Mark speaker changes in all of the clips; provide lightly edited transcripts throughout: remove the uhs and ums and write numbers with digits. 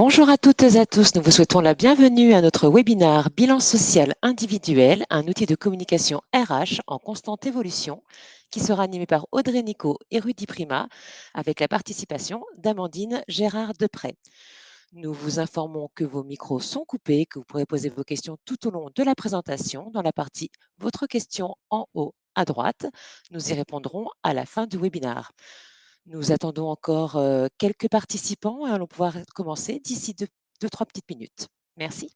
Speaker 1: Bonjour à toutes et à tous, nous vous souhaitons la bienvenue à notre webinaire Bilan social individuel, un outil de communication RH en constante évolution, qui sera animé par Audrey Nico et Rudy Prima, avec la participation d'Amandine Gérard-Deprez. Nous vous informons que vos micros sont coupés, que vous pourrez poser vos questions tout au long de la présentation dans la partie Votre question en haut à droite. Nous y répondrons à la fin du webinaire. Nous attendons encore quelques participants et allons pouvoir commencer d'ici deux, trois petites minutes. Merci.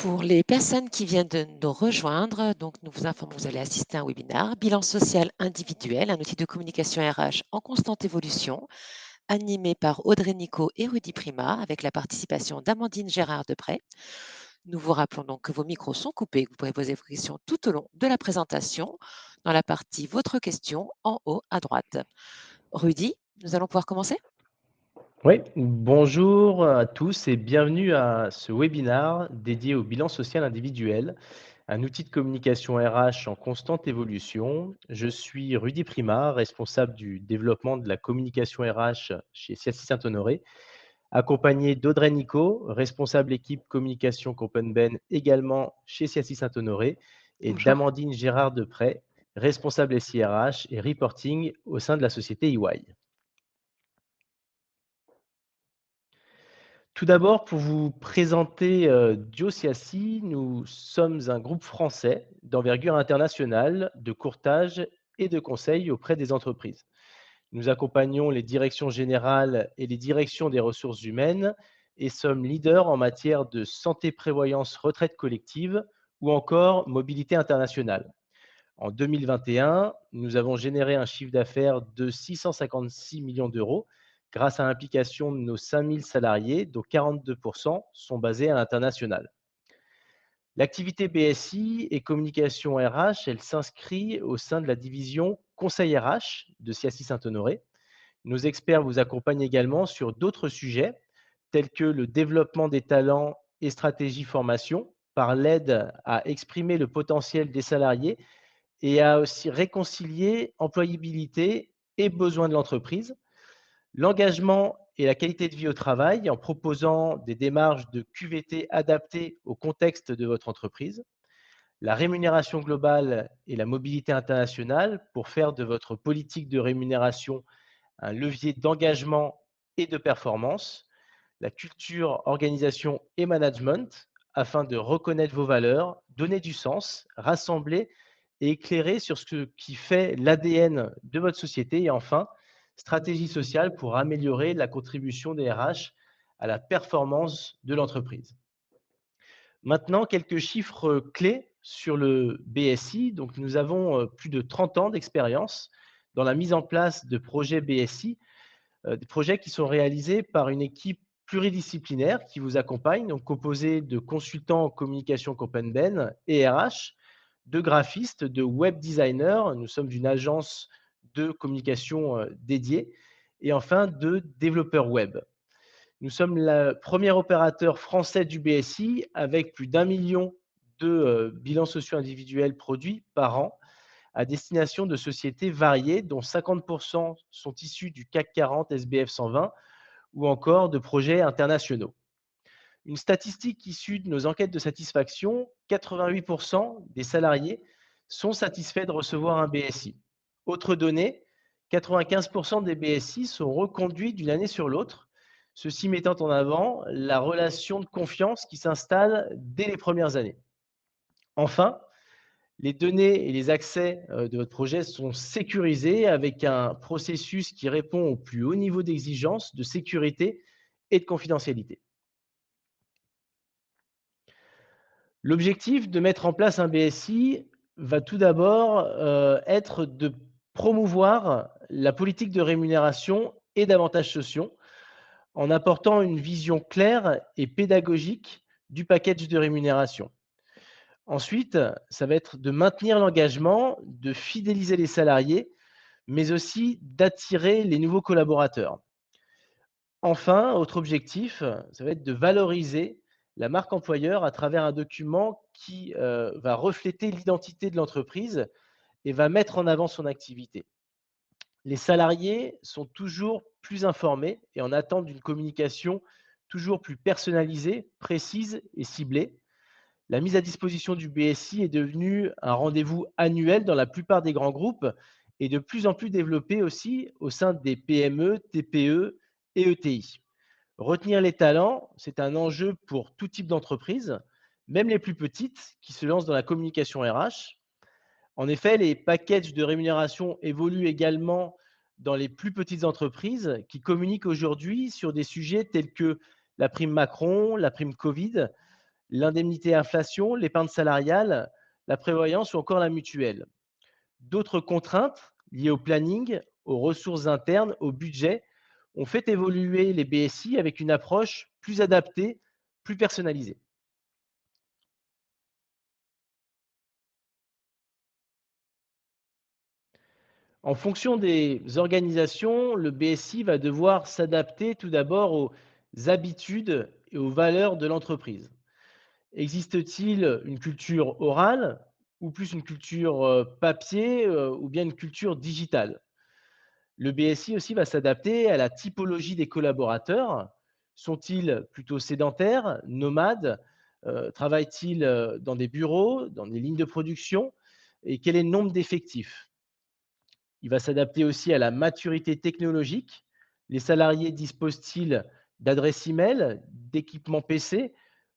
Speaker 1: Pour les personnes qui viennent de nous rejoindre, donc nous vous informons que vous allez assister à un webinaire Bilan social individuel, un outil de communication RH en constante évolution, animé par Audrey Nico et Rudy Prima, avec la participation d'Amandine Gérard-Deprez. Nous vous rappelons donc que vos micros sont coupés, que vous pourrez poser vos questions tout au long de la présentation dans la partie Votre question en haut à droite. Rudy, nous allons pouvoir commencer.
Speaker 2: Oui, bonjour à tous et bienvenue à ce webinaire dédié au bilan social individuel, un outil de communication RH en constante évolution. Je suis Rudy Prima, responsable du développement de la communication RH chez CSI Saint-Honoré, accompagné d'Audrey Nico, responsable équipe communication Compenben également chez CSI Saint-Honoré, et
Speaker 1: Bonjour.
Speaker 2: d'Amandine Gérard-Deprez, responsable SIRH et reporting au sein de la société EY. Tout d'abord, pour vous présenter Diosiassi, nous sommes un groupe français d'envergure internationale de courtage et de conseil auprès des entreprises. Nous accompagnons les directions générales et les directions des ressources humaines et sommes leaders en matière de santé, prévoyance, retraite collective ou encore mobilité internationale. En 2021, nous avons généré un chiffre d'affaires de 656 millions d'euros grâce à l'implication de nos 5000 salariés, dont 42% sont basés à l'international. L'activité BSI et communication RH, elle s'inscrit au sein de la division Conseil RH de CSI Saint-Honoré. Nos experts vous accompagnent également sur d'autres sujets tels que le développement des talents et stratégie formation par l'aide à exprimer le potentiel des salariés et à aussi réconcilier employabilité et besoins de l'entreprise, l'engagement et la qualité de vie au travail en proposant des démarches de QVT adaptées au contexte de votre entreprise, la rémunération globale et la mobilité internationale pour faire de votre politique de rémunération un levier d'engagement et de performance, la culture, organisation et management afin de reconnaître vos valeurs, donner du sens, rassembler et éclairer sur ce qui fait l'ADN de votre société. Et enfin, stratégie sociale pour améliorer la contribution des RH à la performance de l'entreprise. Maintenant, quelques chiffres clés sur le BSI. Donc, nous avons plus de 30 ans d'expérience dans la mise en place de projets BSI, des projets qui sont réalisés par une équipe pluridisciplinaire qui vous accompagne, donc composée de consultants en communication Copenben et RH, de graphistes, de web designers. Nous sommes une agence de communication dédiée et enfin de développeurs web. Nous sommes le premier opérateur français du BSI avec plus d'1 million de bilans sociaux individuels produits par an à destination de sociétés variées, dont 50 sont issus du CAC 40 SBF 120 ou encore de projets internationaux. Une statistique issue de nos enquêtes de satisfaction, 88 des salariés sont satisfaits de recevoir un BSI. Autre donnée, 95 des BSI sont reconduits d'une année sur l'autre, ceci mettant en avant la relation de confiance qui s'installe dès les premières années. Enfin, les données et les accès de votre projet sont sécurisés avec un processus qui répond au plus haut niveau d'exigence de sécurité et de confidentialité. L'objectif de mettre en place un BSI va tout d'abord être de promouvoir la politique de rémunération et d'avantages sociaux en apportant une vision claire et pédagogique du package de rémunération. Ensuite, ça va être de maintenir l'engagement, de fidéliser les salariés, mais aussi d'attirer les nouveaux collaborateurs. Enfin, autre objectif, ça va être de valoriser la marque employeur à travers un document qui va refléter l'identité de l'entreprise et va mettre en avant son activité. Les salariés sont toujours plus informés et en attente d'une communication toujours plus personnalisée, précise et ciblée. La mise à disposition du BSI est devenue un rendez-vous annuel dans la plupart des grands groupes et de plus en plus développé aussi au sein des PME, TPE et ETI. Retenir les talents, c'est un enjeu pour tout type d'entreprise, même les plus petites qui se lancent dans la communication RH. En effet, les packages de rémunération évoluent également dans les plus petites entreprises qui communiquent aujourd'hui sur des sujets tels que la prime Macron, la prime Covid, l'indemnité inflation, l'épargne salariale, la prévoyance ou encore la mutuelle. D'autres contraintes liées au planning, aux ressources internes, au budget, ont fait évoluer les BSI avec une approche plus adaptée, plus personnalisée. En fonction des organisations, le BSI va devoir s'adapter tout d'abord aux habitudes et aux valeurs de l'entreprise. Existe-t-il une culture orale ou plus une culture papier ou bien une culture digitale? Le BSI aussi va s'adapter à la typologie des collaborateurs. Sont-ils plutôt sédentaires, nomades? Travaillent-ils dans des bureaux, dans des lignes de production? Et quel est le nombre d'effectifs? Il va s'adapter aussi à la maturité technologique. Les salariés disposent-ils d'adresses email, d'équipements PC?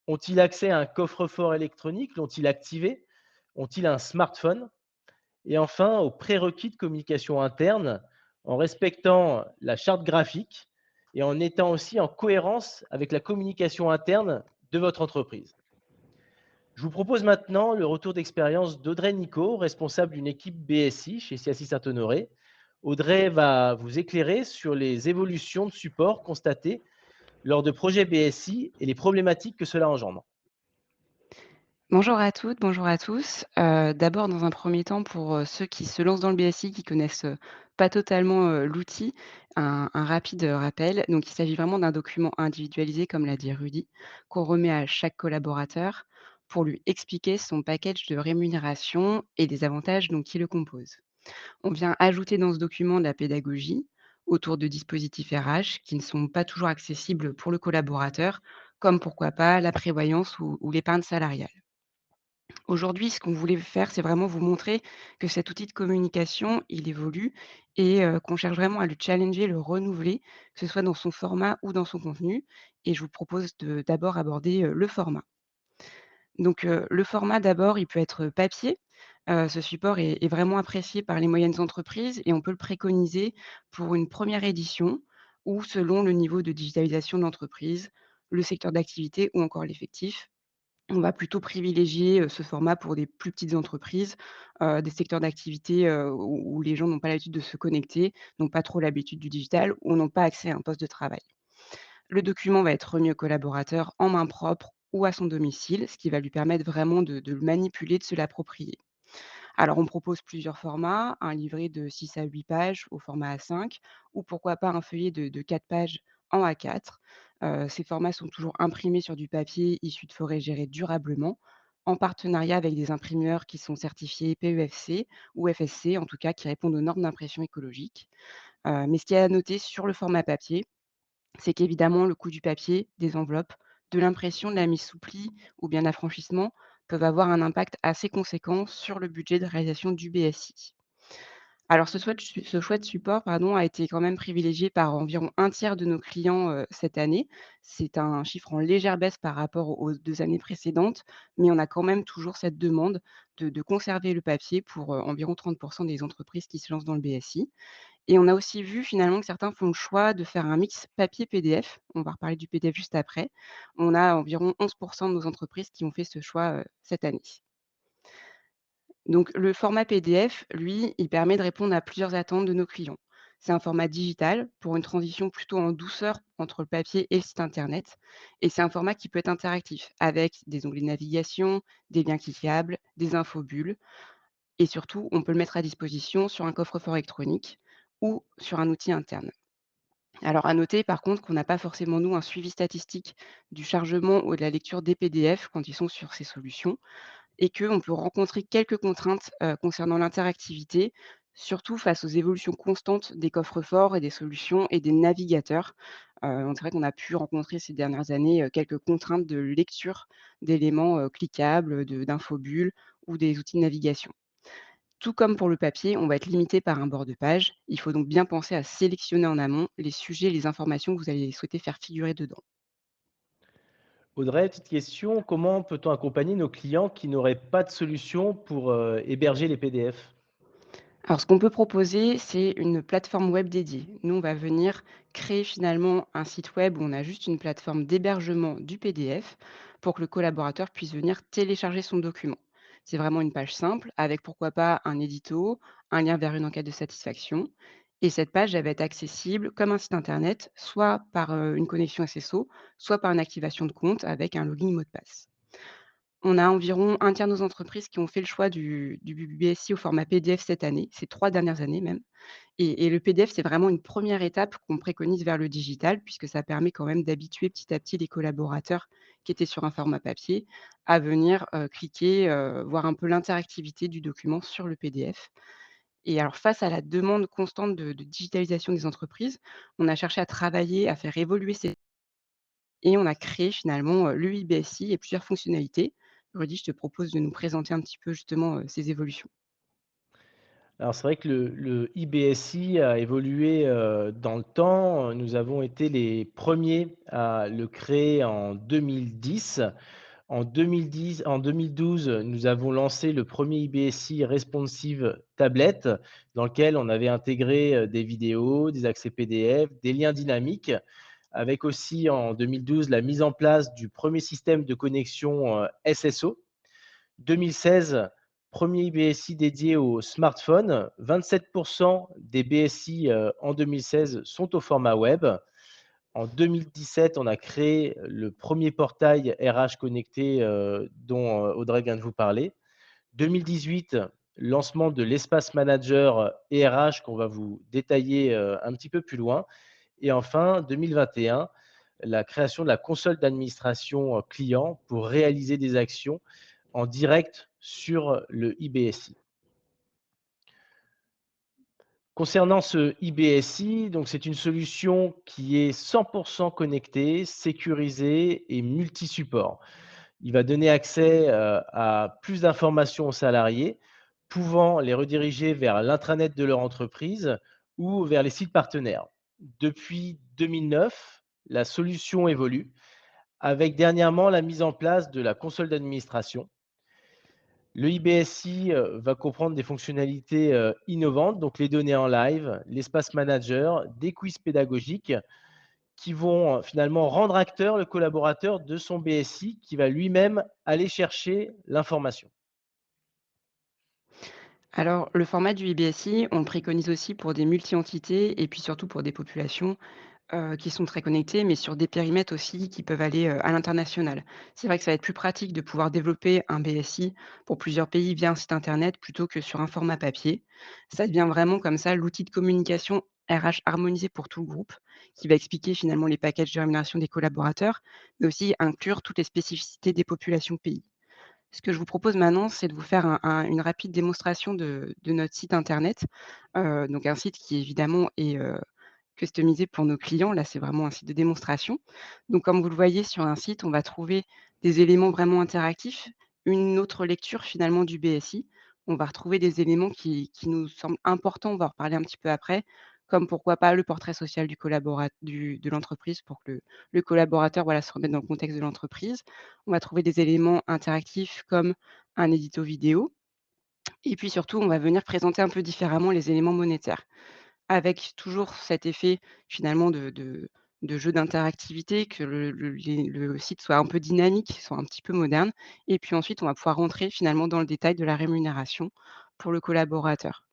Speaker 2: Ont-ils accès à un coffre-fort électronique? L'ont-ils activé? Ont-ils un smartphone? Et enfin, aux prérequis de communication interne, en respectant la charte graphique et en étant aussi en cohérence avec la communication interne de votre entreprise. Je vous propose maintenant le retour d'expérience d'Audrey Nico, responsable d'une équipe BSI chez CIACI Saint-Honoré. Audrey va vous éclairer sur les évolutions de support constatées lors de projets BSI et les problématiques que cela engendre.
Speaker 3: Bonjour à toutes, bonjour à tous. D'abord, dans un premier temps, pour, ceux qui se lancent dans le BSI, qui connaissent, pas totalement, l'outil, un rapide, rappel. Donc il s'agit vraiment d'un document individualisé, comme l'a dit Rudy, qu'on remet à chaque collaborateur pour lui expliquer son package de rémunération et les avantages donc qui le composent. On vient ajouter dans ce document de la pédagogie autour de dispositifs RH qui ne sont pas toujours accessibles pour le collaborateur, comme pourquoi pas la prévoyance ou l'épargne salariale. Aujourd'hui, ce qu'on voulait faire, c'est vraiment vous montrer que cet outil de communication, il évolue et qu'on cherche vraiment à le challenger, le renouveler, que ce soit dans son format ou dans son contenu et je vous propose d'abord aborder, le format. Donc, le format d'abord, il peut être papier. Ce support est vraiment apprécié par les moyennes entreprises et on peut le préconiser pour une première édition ou selon le niveau de digitalisation de l'entreprise, le secteur d'activité ou encore l'effectif. On va plutôt privilégier, ce format pour des plus petites entreprises, des secteurs d'activité, où les gens n'ont pas l'habitude de se connecter, n'ont pas trop l'habitude du digital ou n'ont pas accès à un poste de travail. Le document va être remis au collaborateur en main propre ou à son domicile, ce qui va lui permettre vraiment de le manipuler, de se l'approprier. Alors on propose plusieurs formats, un livret de 6 à 8 pages au format A5 ou pourquoi pas un feuillet de 4 pages en A4. Ces formats sont toujours imprimés sur du papier issu de forêts gérées durablement, en partenariat avec des imprimeurs qui sont certifiés PEFC ou FSC, en tout cas qui répondent aux normes d'impression écologique. Mais ce qu'il y a à noter sur le format papier, c'est qu'évidemment le coût du papier, des enveloppes, de l'impression, de la mise sous pli ou bien l'affranchissement peuvent avoir un impact assez conséquent sur le budget de réalisation du BSI. Alors ce choix de support pardon, a été quand même privilégié par environ un tiers de nos clients, cette année. C'est un chiffre en légère baisse par rapport aux 2 années précédentes, mais on a quand même toujours cette demande de conserver le papier pour, environ 30 des entreprises qui se lancent dans le BSI. Et on a aussi vu finalement que certains font le choix de faire un mix papier-PDF. On va reparler du PDF juste après. On a environ 11 de nos entreprises qui ont fait ce choix, cette année. Donc le format PDF, lui, il permet de répondre à plusieurs attentes de nos clients. C'est un format digital pour une transition plutôt en douceur entre le papier et le site internet. Et c'est un format qui peut être interactif avec des onglets de navigation, des liens cliquables, des infobulles. Et surtout, on peut le mettre à disposition sur un coffre-fort électronique ou sur un outil interne. Alors à noter par contre qu'on n'a pas forcément nous un suivi statistique du chargement ou de la lecture des PDF quand ils sont sur ces solutions et qu'on peut rencontrer quelques contraintes, concernant l'interactivité, surtout face aux évolutions constantes des coffres-forts et des solutions et des navigateurs. C'est vrai qu'on a pu rencontrer ces dernières années, quelques contraintes de lecture d'éléments, cliquables, d'infobulles ou des outils de navigation. Tout comme pour le papier, on va être limité par un bord de page. Il faut donc bien penser à sélectionner en amont les sujets et les informations que vous allez souhaiter faire figurer dedans.
Speaker 2: Audrey, petite question, comment peut-on accompagner nos clients qui n'auraient pas de solution pour héberger les PDF?
Speaker 3: Alors, ce qu'on peut proposer, c'est une plateforme web dédiée. Nous, on va venir créer finalement un site web où on a juste une plateforme d'hébergement du PDF pour que le collaborateur puisse venir télécharger son document. C'est vraiment une page simple avec pourquoi pas un édito, un lien vers une enquête de satisfaction. Et cette page, elle va être accessible comme un site internet, soit par une connexion SSO, soit par une activation de compte avec un login mot de passe. On a environ un tiers de nos entreprises qui ont fait le choix du BSI au format PDF cette année, ces 3 dernières années même. Et le PDF, c'est vraiment une première étape qu'on préconise vers le digital, puisque ça permet quand même d'habituer petit à petit les collaborateurs qui étaient sur un format papier à venir, cliquer, voir un peu l'interactivité du document sur le PDF. Et alors face à la demande constante de digitalisation des entreprises, on a cherché à travailler, à faire évoluer ces et on a créé finalement, le IBSI et plusieurs fonctionnalités. Rudy, je te propose de nous présenter un petit peu justement, ces évolutions.
Speaker 2: Alors c'est vrai que le IBSI a évolué, dans le temps. Nous avons été les premiers à le créer en 2010. En 2012, nous avons lancé le premier IBSI responsive tablette, dans lequel on avait intégré, des vidéos, des accès PDF, des liens dynamiques, avec aussi en 2012 la mise en place du premier système de connexion, SSO. 2016, premier BSI dédié aux smartphones. 27 des BSI, en 2016 sont au format web. En 2017, on a créé le premier portail RH connecté, dont, Audrey vient de vous parler. 2018, lancement de l'espace manager et RH qu'on va vous détailler, un petit peu plus loin. Et enfin, 2021, la création de la console d'administration, client pour réaliser des actions en direct sur le IBSI. Concernant ce IBSI, donc c'est une solution qui est 100 connectée, sécurisée et multi-support. Il va donner accès, à plus d'informations aux salariés, pouvant les rediriger vers l'intranet de leur entreprise ou vers les sites partenaires. Depuis 2009, la solution évolue avec dernièrement la mise en place de la console d'administration. Le IBSI va comprendre des fonctionnalités innovantes, donc les données en live, l'espace manager, des quiz pédagogiques qui vont finalement rendre acteur le collaborateur de son BSI qui va lui-même aller chercher l'information.
Speaker 3: Alors, le format du IBSI, on le préconise aussi pour des multi-entités et puis surtout pour des populations qui sont très connectés, mais sur des périmètres aussi qui peuvent aller, à l'international. C'est vrai que ça va être plus pratique de pouvoir développer un BSI pour plusieurs pays via un site internet plutôt que sur un format papier. Ça devient vraiment comme ça l'outil de communication RH harmonisé pour tout le groupe, qui va expliquer finalement les packages de rémunération des collaborateurs, mais aussi inclure toutes les spécificités des populations pays. Ce que je vous propose maintenant, c'est de vous faire une rapide démonstration de notre site internet, donc un site qui évidemment est, customisé pour nos clients. Là, c'est vraiment un site de démonstration. Donc, comme vous le voyez sur un site, on va trouver des éléments vraiment interactifs, une autre lecture finalement du BSI. On va retrouver des éléments qui nous semblent importants, on va en reparler un petit peu après, comme pourquoi pas le portrait social de l'entreprise pour que le collaborateur voilà, se remette dans le contexte de l'entreprise. On va trouver des éléments interactifs comme un édito vidéo. Et puis surtout, on va venir présenter un peu différemment les éléments monétaires avec toujours cet effet finalement de jeu d'interactivité, que le site soit un peu dynamique, soit un petit peu moderne et puis ensuite on va pouvoir rentrer finalement dans le détail de la rémunération pour le collaborateur.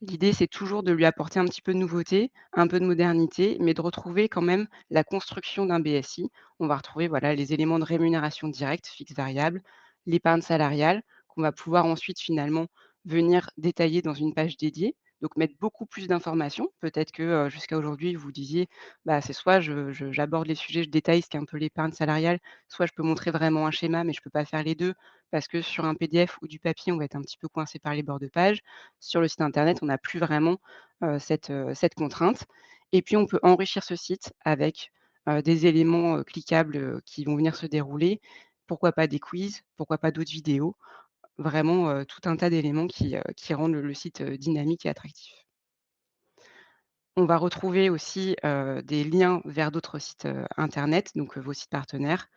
Speaker 3: L'idée, c'est toujours de lui apporter un petit peu de nouveauté, un peu de modernité, mais de retrouver quand même la construction d'un BSI. On va retrouver voilà, les éléments de rémunération directe, fixe variable, l'épargne salariale, qu'on va pouvoir ensuite finalement venir détailler dans une page dédiée. Donc mettre beaucoup plus d'informations. Peut-être que jusqu'à aujourd'hui, vous disiez, bah, c'est soit j'aborde les sujets, je détaille ce qu'est un peu l'épargne salariale, soit je peux montrer vraiment un schéma, mais je ne peux pas faire les deux, parce que sur un PDF ou du papier, on va être un petit peu coincé par les bords de page. Sur le site internet, on n'a plus vraiment, cette contrainte et puis on peut enrichir ce site avec, des éléments, cliquables, qui vont venir se dérouler. Pourquoi pas des quiz, pourquoi pas d'autres vidéos? Vraiment, tout un tas d'éléments qui rendent le site, dynamique et attractif. On va retrouver aussi, des liens vers d'autres sites, internet, donc vos sites partenaires,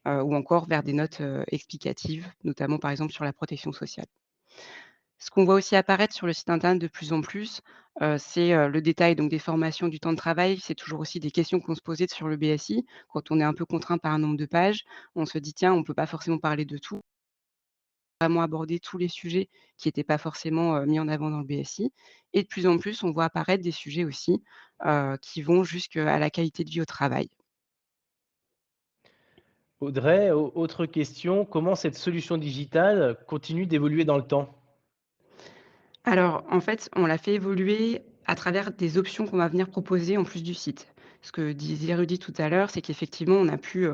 Speaker 3: ou encore vers des notes, explicatives, notamment par exemple sur la protection sociale. Ce qu'on voit aussi apparaître sur le site internet de plus en plus, c'est, le détail donc des formations, du temps de travail. C'est toujours aussi des questions qu'on se posait sur le BSI. Quand on est un peu contraint par un nombre de pages, on se dit: «Tiens, on ne peut pas forcément parler de tout, vraiment aborder tous les sujets qui n'étaient pas forcément, mis en avant dans le BSI» et de plus en plus, on voit apparaître des sujets aussi, qui vont jusqu'à la qualité de vie au travail.
Speaker 2: Audrey, autre question, comment cette solution digitale continue d'évoluer dans le temps?
Speaker 3: Alors, en fait, on l'a fait évoluer à travers des options qu'on va venir proposer en plus du site. Ce que disait Rudy tout à l'heure, c'est qu'effectivement, on a pu,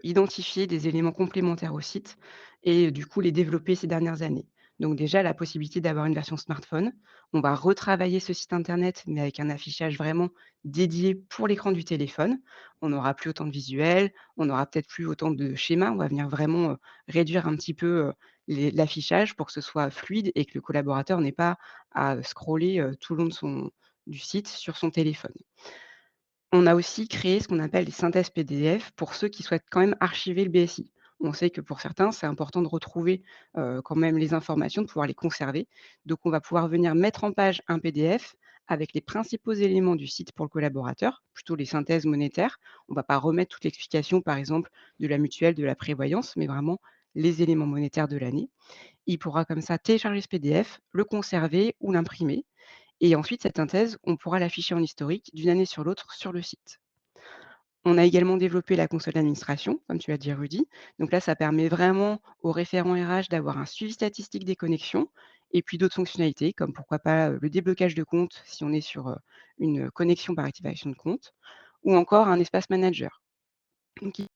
Speaker 3: identifier des éléments complémentaires au site et du coup, les développer ces dernières années. Donc déjà, la possibilité d'avoir une version smartphone. On va retravailler ce site internet, mais avec un affichage vraiment dédié pour l'écran du téléphone. On n'aura plus autant de visuels, on n'aura peut-être plus autant de schémas. On va venir vraiment, réduire un petit peu, l'affichage pour que ce soit fluide et que le collaborateur n'ait pas à scroller, tout le long du site sur son téléphone. On a aussi créé ce qu'on appelle des synthèses PDF pour ceux qui souhaitent quand même archiver le BSI. On sait que pour certains, c'est important de retrouver, quand même les informations, de pouvoir les conserver. Donc on va pouvoir venir mettre en page un PDF avec les principaux éléments du site pour le collaborateur, plutôt les synthèses monétaires. On ne va pas remettre toute l'explication, par exemple, de la mutuelle, de la prévoyance, mais vraiment les éléments monétaires de l'année. Il pourra comme ça télécharger ce PDF, le conserver ou l'imprimer et ensuite cette synthèse, on pourra l'afficher en historique d'une année sur l'autre sur le site. On a également développé la console d'administration, comme tu l'as dit Rudy. Donc là, ça permet vraiment aux référents RH d'avoir un suivi statistique des connexions et puis d'autres fonctionnalités comme pourquoi pas, le déblocage de compte si on est sur, une connexion par activation de compte ou encore un espace manager. Donc il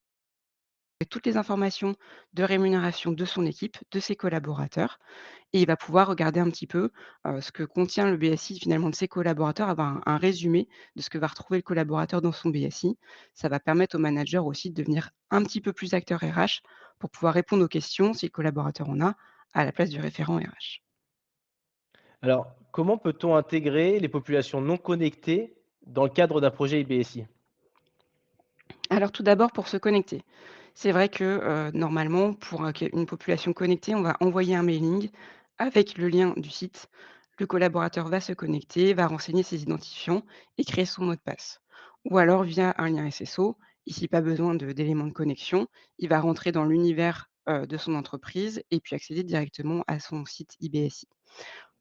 Speaker 3: met toutes les informations de rémunération de son équipe, de ses collaborateurs et il va pouvoir regarder un petit peu, ce que contient le BSI finalement de ses collaborateurs, avoir un résumé de ce que va retrouver le collaborateur dans son BSI. Ça va permettre au manager aussi de devenir un petit peu plus acteur RH pour pouvoir répondre aux questions, si le collaborateur en a, à la place du référent RH.
Speaker 2: Alors, comment peut-on intégrer les populations non connectées dans le cadre d'un projet IBSI?
Speaker 3: Alors tout d'abord pour se connecter. C'est vrai que, normalement pour une population connectée, on va envoyer un mailing avec le lien du site. Le collaborateur va se connecter, va renseigner ses identifiants et créer son mot de passe. Ou alors via un lien SSO, ici pas besoin d'éléments de connexion, il va rentrer dans l'univers, de son entreprise et puis accéder directement à son site IBSI.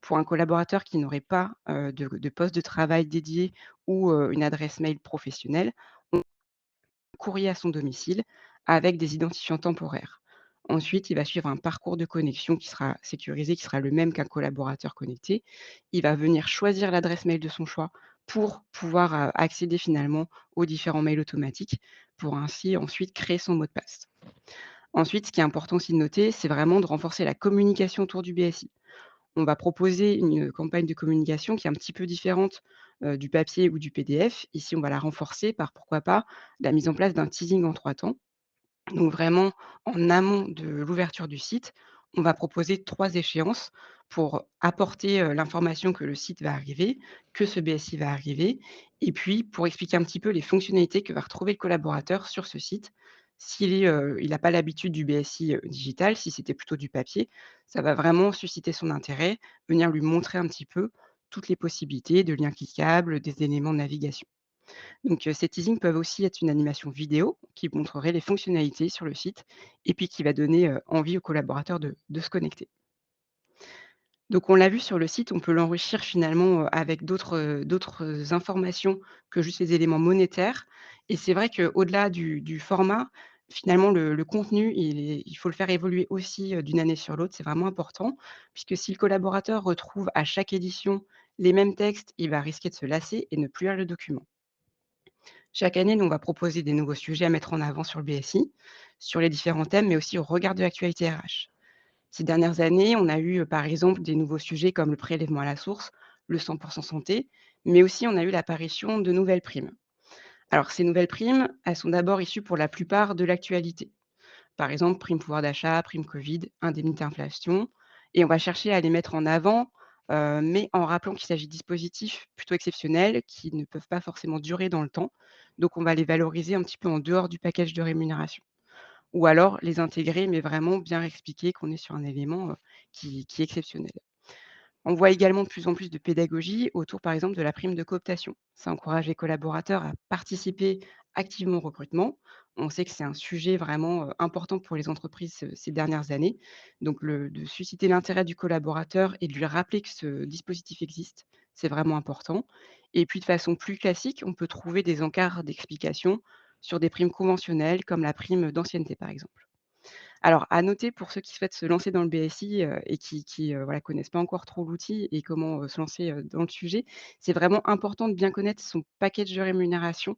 Speaker 3: Pour un collaborateur qui n'aurait pas, de poste de travail dédié ou, une adresse mail professionnelle, courrier à son domicile avec des identifiants temporaires. Ensuite, il va suivre un parcours de connexion qui sera sécurisé, qui sera le même qu'un collaborateur connecté. Il va venir choisir l'adresse mail de son choix pour pouvoir accéder finalement aux différents mails automatiques, pour ainsi ensuite créer son mot de passe. Ensuite, ce qui est important aussi de noter, c'est vraiment de renforcer la communication autour du BSI. On va proposer une campagne de communication qui est un petit peu différente du papier ou du PDF. Ici, on va la renforcer par, pourquoi pas, la mise en place d'un teasing en 3 temps. Donc vraiment, en amont de l'ouverture du site, on va proposer 3 échéances pour apporter, l'information que le site va arriver, que ce BSI va arriver et puis pour expliquer un petit peu les fonctionnalités que va retrouver le collaborateur sur ce site. Il n'a pas l'habitude du BSI, digital, si c'était plutôt du papier, ça va vraiment susciter son intérêt, venir lui montrer un petit peu toutes les possibilités de liens cliquables, des éléments de navigation. Donc, ces teasings peuvent aussi être une animation vidéo qui montrerait les fonctionnalités sur le site et puis qui va donner, envie aux collaborateurs de se connecter. Donc on l'a vu sur le site, on peut l'enrichir finalement, avec d'autres informations que juste les éléments monétaires et c'est vrai qu'au-delà du format, finalement le contenu, il faut le faire évoluer aussi, d'une année sur l'autre, c'est vraiment important puisque si le collaborateur retrouve à chaque édition les mêmes textes, il va risquer de se lasser et ne plus lire le document. Chaque année, nous, on va proposer des nouveaux sujets à mettre en avant sur le BSI, sur les différents thèmes, mais aussi au regard de l'actualité RH. Ces dernières années, on a eu, par exemple, des nouveaux sujets comme le prélèvement à la source, le 100% santé, mais aussi on a eu l'apparition de nouvelles primes. Alors, ces nouvelles primes, elles sont d'abord issues pour la plupart de l'actualité. Par exemple, prime pouvoir d'achat, prime Covid, indemnité inflation et on va chercher à les mettre en avant, mais en rappelant qu'il s'agit de dispositifs plutôt exceptionnels qui ne peuvent pas forcément durer dans le temps. Donc on va les valoriser un petit peu en dehors du package de rémunération ou alors les intégrer, mais vraiment bien expliquer qu'on est sur un élément, qui est exceptionnel. On voit également de plus en plus de pédagogie autour, par exemple, de la prime de cooptation. Ça encourage les collaborateurs à participer activement au recrutement. On sait que c'est un sujet vraiment important pour les entreprises ces dernières années. Donc, de susciter l'intérêt du collaborateur et de lui rappeler que ce dispositif existe, c'est vraiment important. Et puis, de façon plus classique, on peut trouver des encarts d'explication sur des primes conventionnelles, comme la prime d'ancienneté, par exemple. Alors, à noter pour ceux qui souhaitent se lancer dans le BSI, et qui voilà, connaissent pas encore trop l'outil et comment, se lancer, dans le sujet, c'est vraiment important de bien connaître son package de rémunération.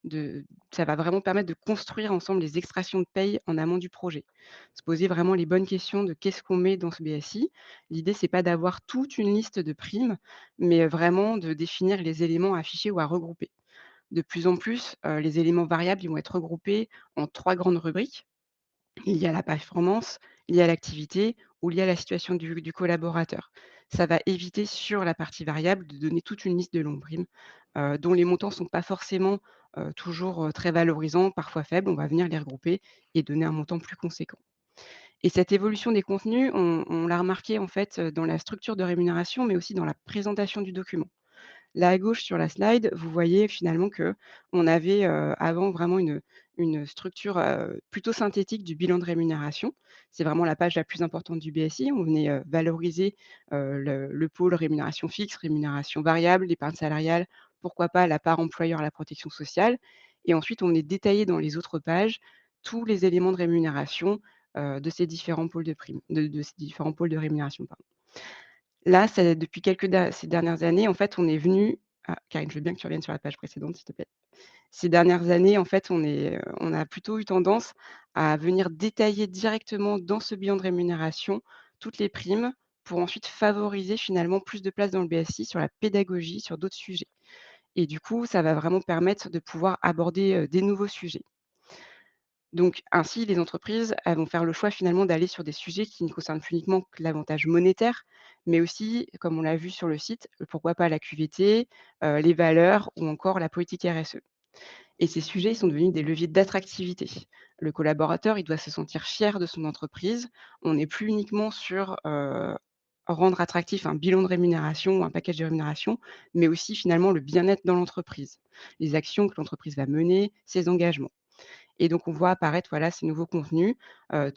Speaker 3: De Ça va vraiment permettre de construire ensemble les extractions de paye en amont du projet. Se poser vraiment les bonnes questions de qu'est-ce qu'on met dans ce BSI. L'idée, c'est pas d'avoir toute une liste de primes, mais, vraiment de définir les éléments à afficher ou à regrouper. De plus en plus, les éléments variables, ils vont être regroupés en 3 grandes rubriques. Il y a la performance, il y a l'activité ou il y a la situation du collaborateur. Ça va éviter sur la partie variable de donner toute une liste de longues primes, dont les montants ne sont pas forcément, toujours, très valorisants, parfois faibles. On va venir les regrouper et donner un montant plus conséquent. Et cette évolution des contenus, on l'a remarqué en fait, dans la structure de rémunération, mais aussi dans la présentation du document. Là, à gauche sur la slide, vous voyez finalement qu'on avait, avant vraiment une structure, plutôt synthétique du bilan de rémunération. C'est vraiment la page la plus importante du BSI. On venait, valoriser, le pôle rémunération fixe, rémunération variable, l'épargne salariale, pourquoi pas la part employeur à la protection sociale et ensuite on est détaillé dans les autres pages tous les éléments de rémunération, de ces différents pôles de primes de ces différents pôles de rémunération, pardon. Là, c'est depuis ces dernières années, en fait, on est venu Karine, je veux bien que tu reviennes sur la page précédente, s'il te plaît. Ces dernières années, en fait, on a plutôt eu tendance à venir détailler directement dans ce bilan de rémunération toutes les primes pour ensuite favoriser finalement plus de place dans le BSI sur la pédagogie, sur d'autres sujets et du coup, ça va vraiment permettre de pouvoir aborder, des nouveaux sujets. Donc ainsi, les entreprises, elles vont faire le choix finalement d'aller sur des sujets qui ne concernent plus uniquement que l'avantage monétaire, mais aussi, comme on l'a vu sur le site, pourquoi pas la QVT, les valeurs ou encore la politique RSE. Et ces sujets, ils sont devenus des leviers d'attractivité. Le collaborateur, il doit se sentir fier de son entreprise. On n'est plus uniquement sur, rendre attractif un bilan de rémunération ou un package de rémunération, mais aussi finalement le bien-être dans l'entreprise, les actions que l'entreprise va mener, ses engagements. Et donc on voit apparaître, voilà, ces nouveaux contenus,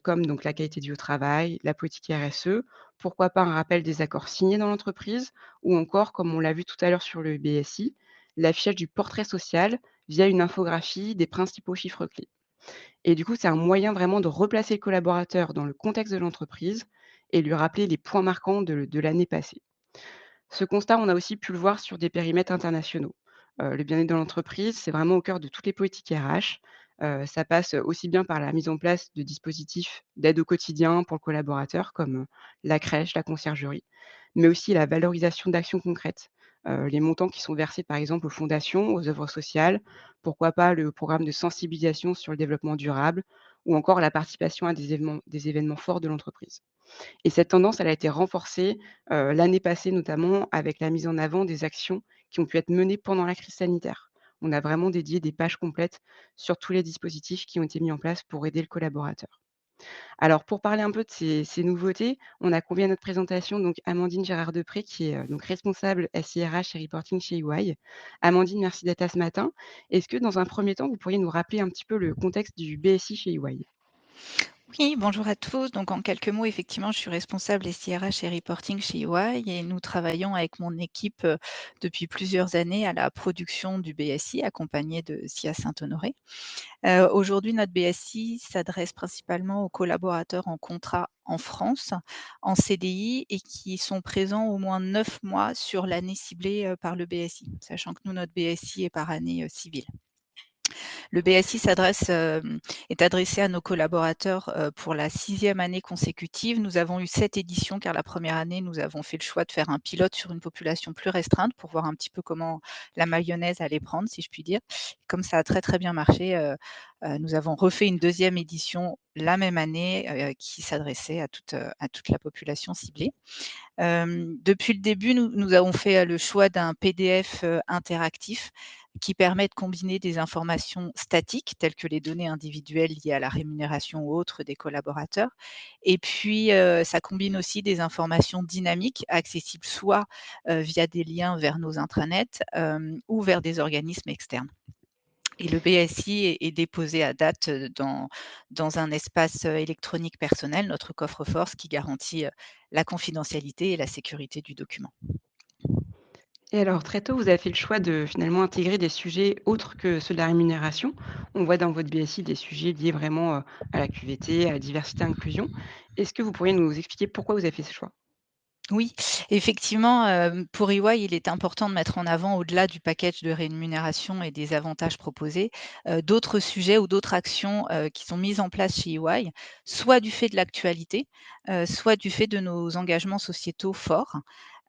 Speaker 3: comme donc la qualité de vie au travail, la politique RSE, pourquoi pas un rappel des accords signés dans l'entreprise ou encore, comme on l'a vu tout à l'heure sur le BSI, l'affichage du portrait social via une infographie des principaux chiffres clés. Et du coup, c'est un moyen vraiment de replacer le collaborateur dans le contexte de l'entreprise et lui rappeler les points marquants de l'année passée. Ce constat, on a aussi pu le voir sur des périmètres internationaux. Le bien-être dans l'entreprise, c'est vraiment au cœur de toutes les politiques RH. Ça passe aussi bien par la mise en place de dispositifs d'aide au quotidien pour le collaborateur, comme la crèche, la conciergerie, mais aussi la valorisation d'actions concrètes. Les montants qui sont versés, par exemple, aux fondations, aux œuvres sociales, pourquoi pas le programme de sensibilisation sur le développement durable, ou encore la participation à des événements forts de l'entreprise. Et cette tendance, elle a été renforcée, l'année passée, notamment avec la mise en avant des actions qui ont pu être menées pendant la crise sanitaire. On a vraiment dédié des pages complètes sur tous les dispositifs qui ont été mis en place pour aider le collaborateur. Alors pour parler un peu de ces nouveautés, on a convié à notre présentation donc Amandine Gérard-Depré qui est, donc responsable SIRH et reporting chez EY. Amandine, merci d'être là ce matin. Est-ce que dans un premier temps, vous pourriez nous rappeler un petit peu le contexte du BSI chez EY?
Speaker 4: Oui, bonjour à tous. Donc, en quelques mots, effectivement, je suis responsable SIRH et reporting chez EY et nous travaillons avec mon équipe depuis plusieurs années à la production du BSI, accompagné de SIA Saint-Honoré. Aujourd'hui, notre BSI s'adresse principalement aux collaborateurs en contrat en France, en CDI et qui sont présents au moins 9 mois sur l'année ciblée par le BSI, sachant que nous, notre BSI est par année civile. Le BSI est adressé à nos collaborateurs, pour la 6e année consécutive. Nous avons eu 7 éditions car la première année, nous avons fait le choix de faire un pilote sur une population plus restreinte pour voir un petit peu comment la mayonnaise allait prendre, si je puis dire. Comme ça a très, très bien marché, nous avons refait une 2e édition la même année, qui s'adressait à toute la population ciblée. Depuis le début, nous avons fait, le choix d'un PDF, interactif qui permet de combiner des informations statiques telles que les données individuelles liées à la rémunération ou autres des collaborateurs et puis, ça combine aussi des informations dynamiques accessibles soit, via des liens vers nos intranets, ou vers des organismes externes. Et le BSI est déposé à date, dans un espace, électronique personnel, notre coffre-fort, ce qui garantit, la confidentialité et la sécurité du document.
Speaker 3: Et alors, très tôt, vous avez fait le choix de finalement intégrer des sujets autres que ceux de la rémunération. On voit dans votre BSI des sujets liés vraiment à la QVT, à la diversité inclusion. Est-ce que vous pourriez nous expliquer pourquoi vous avez fait ce choix?
Speaker 4: Oui, effectivement, pour EY, il est important de mettre en avant, au-delà du package de rémunération et des avantages proposés, d'autres sujets ou d'autres actions, qui sont mises en place chez EY, soit du fait de l'actualité, soit du fait de nos engagements sociétaux forts.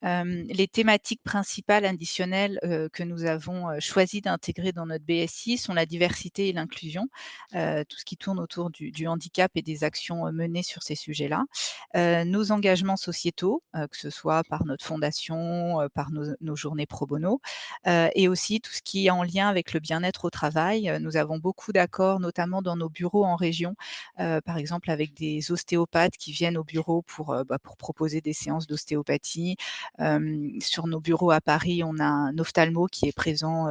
Speaker 4: Les thématiques principales additionnelles, que nous avons, choisi d'intégrer dans notre BSI sont la diversité et l'inclusion, tout ce qui tourne autour du handicap et des actions, menées sur ces sujets-là. Nos engagements sociétaux, que ce soit par notre fondation, par nos journées pro bono, et aussi tout ce qui est en lien avec le bien-être au travail. Nous avons beaucoup d'accords, notamment dans nos bureaux en région, par exemple avec des ostéopathes qui viennent au bureau pour proposer des séances d'ostéopathie. Sur nos bureaux à Paris, on a un ophtalmo qui est présent,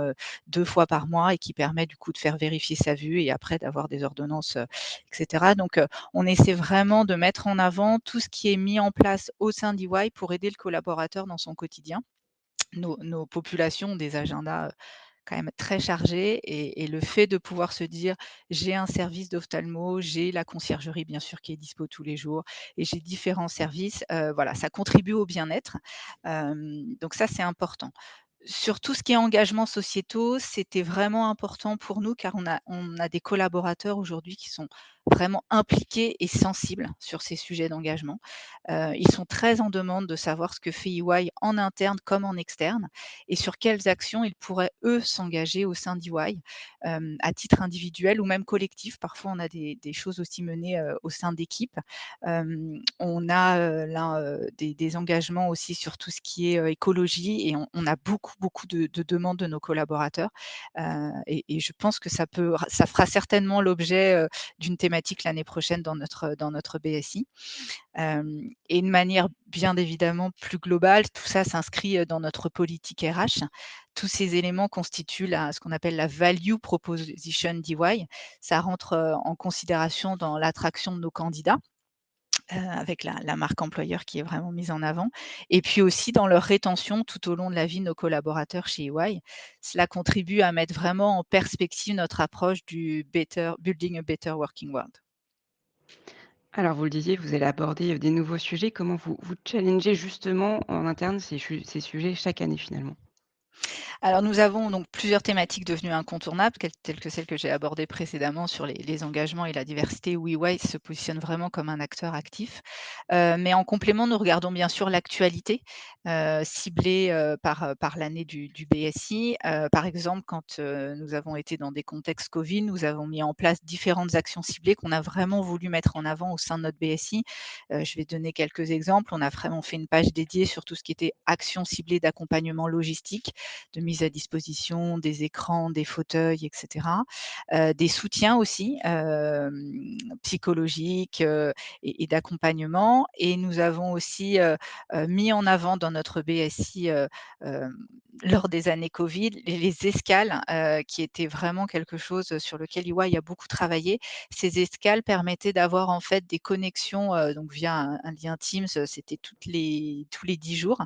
Speaker 4: 2 fois par mois et qui permet du coup de faire vérifier sa vue et après d'avoir des ordonnances, et cetera. Donc, on essaie vraiment de mettre en avant tout ce qui est mis en place au sein d'EY pour aider le collaborateur dans son quotidien. Nos populations ont des agendas, quand même très chargés et le fait de pouvoir se dire: «J'ai un service d'ophtalmo, j'ai la conciergerie bien sûr qui est dispo tous les jours et j'ai différents services», voilà, ça contribue au bien-être. Donc ça, c'est important. Sur tout ce qui est engagements sociétaux, c'était vraiment important pour nous car on a des collaborateurs aujourd'hui qui sont vraiment impliqués et sensibles sur ces sujets d'engagement. Ils sont très en demande de savoir ce que fait EY en interne comme en externe et sur quelles actions ils pourraient, eux, s'engager au sein d'EY, à titre individuel ou même collectif. Parfois, on a des choses aussi menées, au sein d'équipes. On a, là, des engagements aussi sur tout ce qui est, écologie et on a beaucoup de demandes de nos collaborateurs, et je pense que ça fera certainement l'objet, d'une thématique l'année prochaine dans notre BSI. Et de manière bien évidemment plus globale, tout ça s'inscrit, dans notre politique RH. Tous ces éléments constituent ce qu'on appelle la value proposition d'EY. Ça rentre, en considération dans l'attraction de nos candidats, avec la marque employeur qui est vraiment mise en avant et puis aussi dans leur rétention tout au long de la vie de nos collaborateurs chez EY. Cela contribue à mettre vraiment en perspective notre approche du building a better working world.
Speaker 3: Alors vous le disiez, vous allez aborder, des nouveaux sujets. Comment vous challengez justement en interne ces sujets chaque année finalement?
Speaker 4: Alors nous avons donc plusieurs thématiques devenues incontournables, telles que celles que j'ai abordées précédemment sur les engagements et la diversité, où EY se positionne vraiment comme un acteur actif. Mais en complément, nous regardons bien sûr l'actualité, ciblée, par l'année du BSI. Par exemple, quand, nous avons été dans des contextes Covid, nous avons mis en place différentes actions ciblées qu'on a vraiment voulu mettre en avant au sein de notre BSI. Je vais donner quelques exemples. On a vraiment fait une page dédiée sur tout ce qui était actions ciblées d'accompagnement logistique, de mise à disposition des écrans, des fauteuils et cetera. Des soutiens aussi, psychologiques, et d'accompagnement et nous avons aussi, mis en avant dans notre BSI, lors des années Covid, les escales, qui étaient vraiment quelque chose sur lequel EY a beaucoup travaillé. Ces escales permettaient d'avoir en fait des connexions, donc via un lien Teams, c'était tous les 10 jours,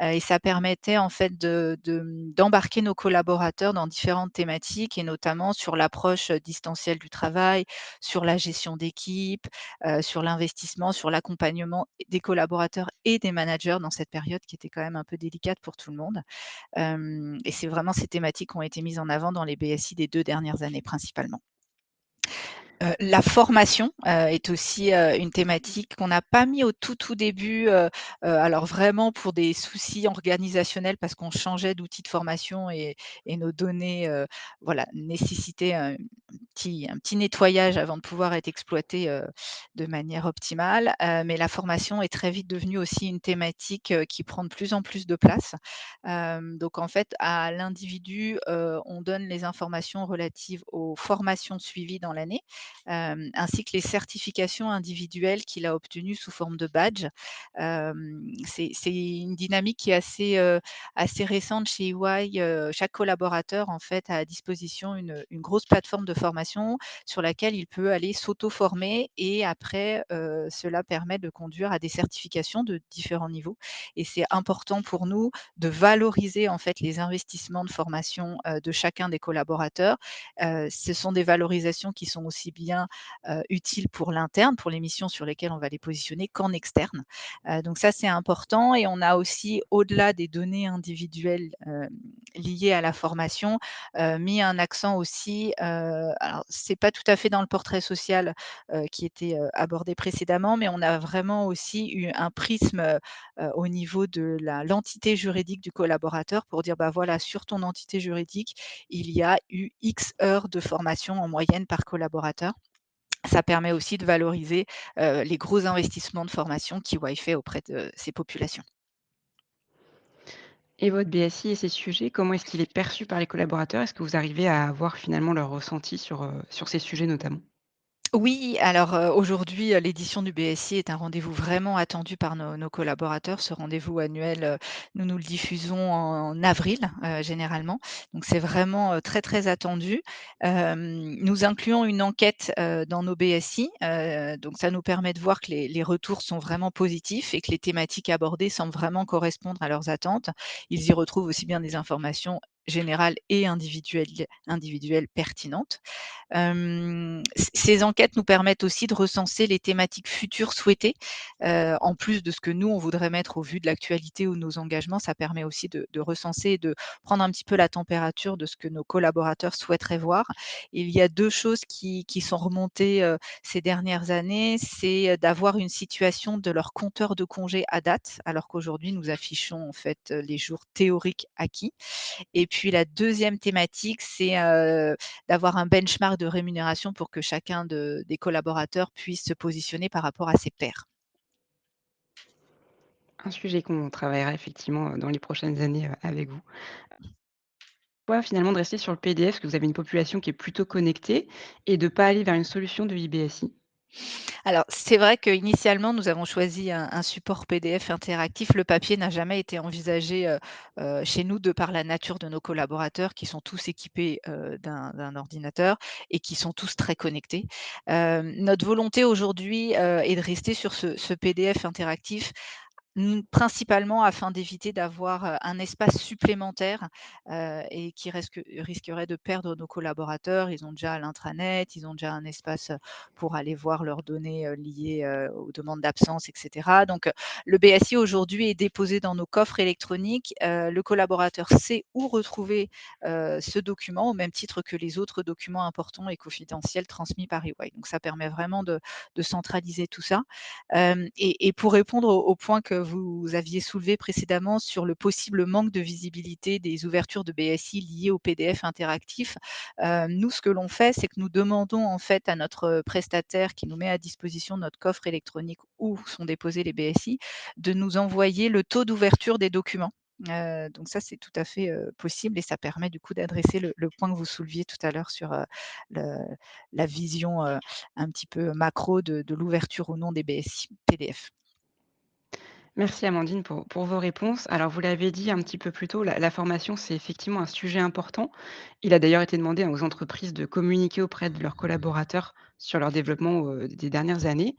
Speaker 4: et ça permettait en fait d'embarquer nos collaborateurs dans différentes thématiques et notamment sur l'approche, distancielle du travail, sur la gestion d'équipe, sur l'investissement, sur l'accompagnement des collaborateurs et des managers dans cette période qui était quand même un peu délicate pour tout le monde. Et c'est vraiment ces thématiques qui ont été mises en avant dans les BSI des 2 dernières années principalement. La formation, est aussi, une thématique qu'on n'a pas mis au tout début, alors vraiment pour des soucis organisationnels parce qu'on changeait d'outil de formation et nos données, voilà, nécessitaient un petit nettoyage avant de pouvoir être exploitées, de manière optimale. Mais la formation est très vite devenue aussi une thématique, qui prend de plus en plus de place. Donc en fait, à l'individu, on donne les informations relatives aux formations suivies dans l'année, ainsi que les certifications individuelles qu'il a obtenues sous forme de badge. C'est une dynamique qui est assez récente chez EY. Chaque collaborateur, en fait, a à disposition une grosse plateforme de formation sur laquelle il peut aller s'auto-former et après, cela permet de conduire à des certifications de différents niveaux et c'est important pour nous de valoriser, en fait, les investissements de formation, de chacun des collaborateurs. Ce sont des valorisations qui sont aussi bien, utiles pour l'interne, pour les missions sur lesquelles on va les positionner, qu'en externe. Donc ça, c'est important et on a aussi, au-delà des données individuelles, liées à la formation, mis un accent aussi, alors c'est pas tout à fait dans le portrait social, qui était, abordé précédemment, mais on a vraiment aussi eu un prisme, au niveau de l'entité juridique du collaborateur pour dire: «Bah, voilà, sur ton entité juridique, il y a eu X heures de formation en moyenne par collaborateur». Ça permet aussi de valoriser, les gros investissements de formation qu'EY fait auprès de ces populations.
Speaker 3: Et votre BSI et ces sujets, comment est-ce qu'il est perçu par les collaborateurs? Est-ce que vous arrivez à avoir finalement leur ressenti sur ces sujets notamment?
Speaker 4: Oui, alors, aujourd'hui, l'édition du BSI est un rendez-vous vraiment attendu par nos collaborateurs. Ce rendez-vous annuel, nous le diffusons en avril, généralement. Donc c'est vraiment, très attendu. Nous incluons une enquête, dans nos BSI, donc ça nous permet de voir que les retours sont vraiment positifs et que les thématiques abordées semblent vraiment correspondre à leurs attentes. Ils y retrouvent aussi bien des informations générales et individuelles pertinentes. Ces enquêtes nous permettent aussi de recenser les thématiques futures souhaitées, en plus de ce que nous, on voudrait mettre au vu de l'actualité ou de nos engagements. Ça permet aussi de recenser et de prendre un petit peu la température de ce que nos collaborateurs souhaiteraient voir. Il y a 2 choses qui sont remontées, ces dernières années, c'est, d'avoir une situation de leur compteur de congés à date, alors qu'aujourd'hui nous affichons en fait, les jours théoriques acquis. Et puis la deuxième thématique, c'est, d'avoir un benchmark de rémunération pour que chacun des collaborateurs puisse se positionner par rapport à ses pairs.
Speaker 3: Un sujet qu'on travaillera effectivement, dans les prochaines années, avec vous. Pourquoi finalement de rester sur le PDF? Parce que vous avez une population qui est plutôt connectée et de ne pas aller vers une solution de IBSI?
Speaker 4: Alors, c'est vrai qu'initialement, nous avons choisi un support PDF interactif. Le papier n'a jamais été envisagé, chez nous de par la nature de nos collaborateurs qui sont tous équipés, d'un ordinateur et qui sont tous très connectés. Notre volonté aujourd'hui, est de rester sur ce PDF interactif. Principalement afin d'éviter d'avoir, un espace supplémentaire, et qui risquerait de perdre nos collaborateurs. Ils ont déjà l'intranet, ils ont déjà un espace, pour aller voir leurs données, liées, aux demandes d'absence et cetera. Donc, le BSI aujourd'hui est déposé dans nos coffres électroniques. Le collaborateur sait où retrouver, ce document au même titre que les autres documents importants et confidentiels transmis par EY. Donc ça permet vraiment de centraliser tout ça. Et pour répondre au point que vous aviez soulevé précédemment sur le possible manque de visibilité des ouvertures de BSI liées au PDF interactif, nous, ce que l'on fait, c'est que nous demandons en fait à notre prestataire qui nous met à disposition notre coffre électronique où sont déposés les BSI, de nous envoyer le taux d'ouverture des documents. Donc ça, c'est tout à fait, possible et ça permet du coup d'adresser le point que vous souleviez tout à l'heure sur, le la vision, un petit peu macro de l'ouverture ou non des BSI PDF.
Speaker 3: Merci Amandine pour vos réponses. Alors vous l'avez dit un petit peu plus tôt, la formation, c'est effectivement un sujet important. Il a d'ailleurs été demandé aux entreprises de communiquer auprès de leurs collaborateurs sur leur développement, des dernières années.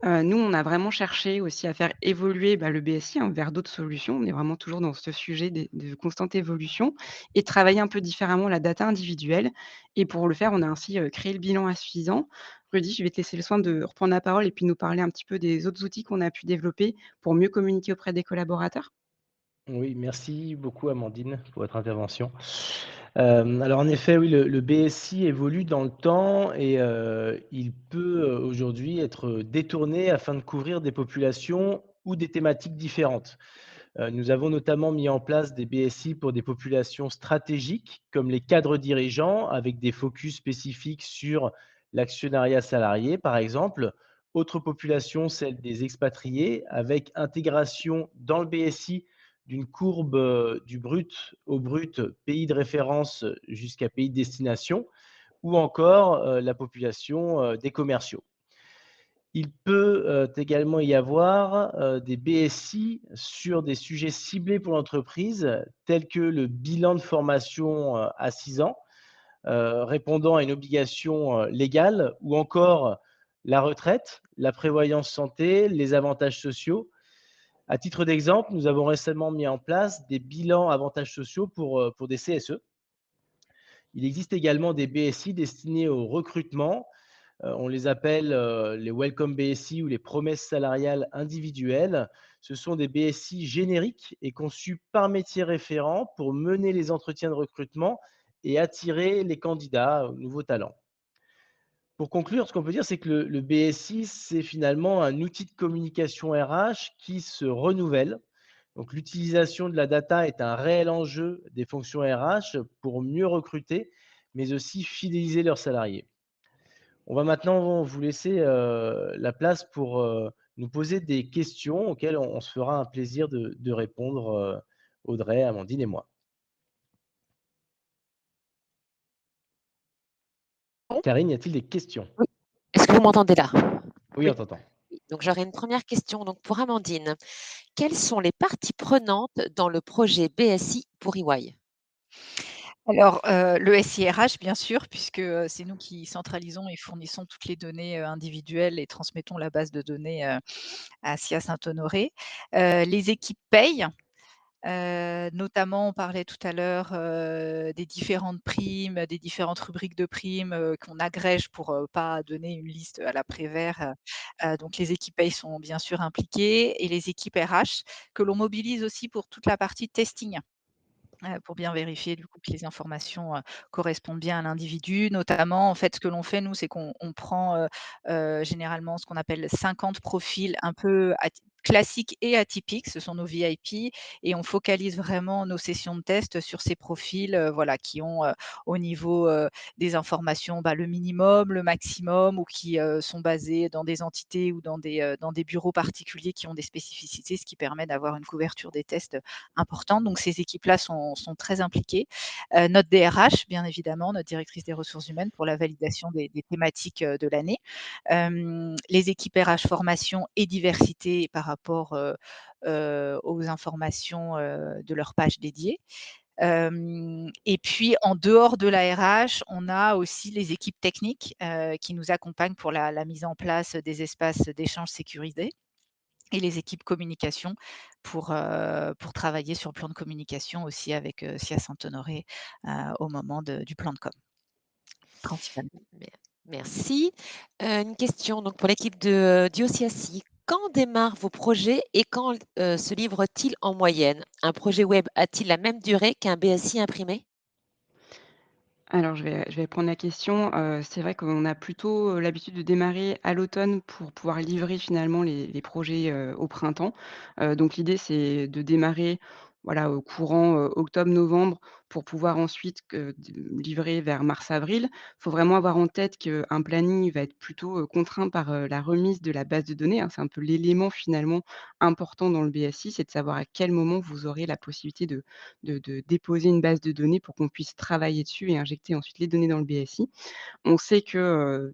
Speaker 3: Nous, on a vraiment cherché aussi à faire évoluer, bah, le BSI, hein, vers d'autres solutions. On est vraiment toujours dans ce sujet de constante évolution et travailler un peu différemment la data individuelle et pour le faire, on a ainsi, créé le bilan insuffisant. Rudy, je vais te laisser le soin de reprendre la parole et puis nous parler un petit peu des autres outils qu'on a pu développer pour mieux communiquer auprès des collaborateurs.
Speaker 2: Oui, merci beaucoup Amandine pour votre intervention. Alors en effet, oui, le BSI évolue dans le temps et il peut, aujourd'hui être détourné afin de couvrir des populations ou des thématiques différentes. Nous avons notamment mis en place des BSI pour des populations stratégiques, comme les cadres dirigeants, avec des focus spécifiques sur l'actionnariat salarié, par exemple. Autre population, celle des expatriés, avec intégration dans le BSI d'une courbe du brut au brut, pays de référence jusqu'à pays de destination, ou encore la population des commerciaux. Il peut, également y avoir, des BSI sur des sujets ciblés pour l'entreprise, tels que le bilan de formation, à 6 ans, répondant à une obligation, légale ou encore la retraite, la prévoyance santé, les avantages sociaux. À titre d'exemple, nous avons récemment mis en place des bilans avantages sociaux pour des CSE. Il existe également des BSI destinés au recrutement. On les appelle, les welcome BSI ou les promesses salariales individuelles. Ce sont des BSI génériques et conçus par métier référent pour mener les entretiens de recrutement et attirer les candidats aux nouveaux talents. Pour conclure, ce qu'on peut dire, c'est que le BSI, c'est finalement un outil de communication RH qui se renouvelle. Donc l'utilisation de la data est un réel enjeu des fonctions RH pour mieux recruter, mais aussi fidéliser leurs salariés. On va maintenant vous laisser, la place pour, nous poser des questions auxquelles on se fera un plaisir de répondre, Audrey, Amandine et moi. Karine, y a-t-il des questions?
Speaker 1: Oui. Est-ce que vous m'entendez là?
Speaker 2: Oui,
Speaker 1: Oui.
Speaker 2: on t'entend.
Speaker 1: Oui. Donc j'aurais une première question donc pour Amandine. Quelles sont les parties prenantes dans le projet BSI pour EY?
Speaker 4: Alors, le SIRH bien sûr, puisque, c'est nous qui centralisons et fournissons toutes les données, individuelles et transmettons la base de données, à SIA Saint-Honoré. Les équipes paye, Notamment, on parlait tout à l'heure, des différentes primes, des différentes rubriques de primes, qu'on agrège pour, pas donner une liste à la Prévert. Donc les équipes paye sont bien sûr impliquées et les équipes RH que l'on mobilise aussi pour toute la partie testing. Pour bien vérifier du coup que les informations, correspondent bien à l'individu. Notamment, en fait, ce que l'on fait nous, c'est qu'on prend, généralement ce qu'on appelle 50 profils un peu classiques et atypiques, ce sont nos VIP et on focalise vraiment nos sessions de test sur ces profils, voilà, qui ont, au niveau, des informations, bah, le minimum, le maximum ou qui, sont basés dans des entités ou dans des bureaux particuliers qui ont des spécificités, ce qui permet d'avoir une couverture des tests importante. Donc ces équipes-là sont très impliquées. Notre DRH, bien évidemment, notre directrice des ressources humaines pour la validation des thématiques, de l'année. Les équipes RH formation et diversité par rapport, aux informations, de leur page dédiée. Et puis en dehors de la RH, on a aussi les équipes techniques, qui nous accompagnent pour la mise en place des espaces d'échange sécurisés et les équipes communication pour travailler sur le plan de communication aussi avec, SIA Saint-Honoré, au moment du plan de com, principalement.
Speaker 1: Mer merci. Une question donc pour l'équipe d'IOCACI. Quand démarrent vos projets et quand, se livrent-ils en moyenne? Un projet web a-t-il la même durée qu'un BSI imprimé?
Speaker 3: Alors je vais prendre la question. C'est vrai qu'on a plutôt, l'habitude de démarrer à l'automne pour pouvoir livrer finalement les projets, au printemps. Donc l'idée, c'est de démarrer, voilà, au courant, octobre-novembre pour pouvoir ensuite livrer vers mars-avril. Il faut vraiment avoir en tête qu'un planning va être plutôt, contraint par, la remise de la base de données, hein. C'est un peu l'élément finalement important dans le BSI, c'est de savoir à quel moment vous aurez la possibilité de déposer une base de données pour qu'on puisse travailler dessus et injecter ensuite les données dans le BSI. On sait que,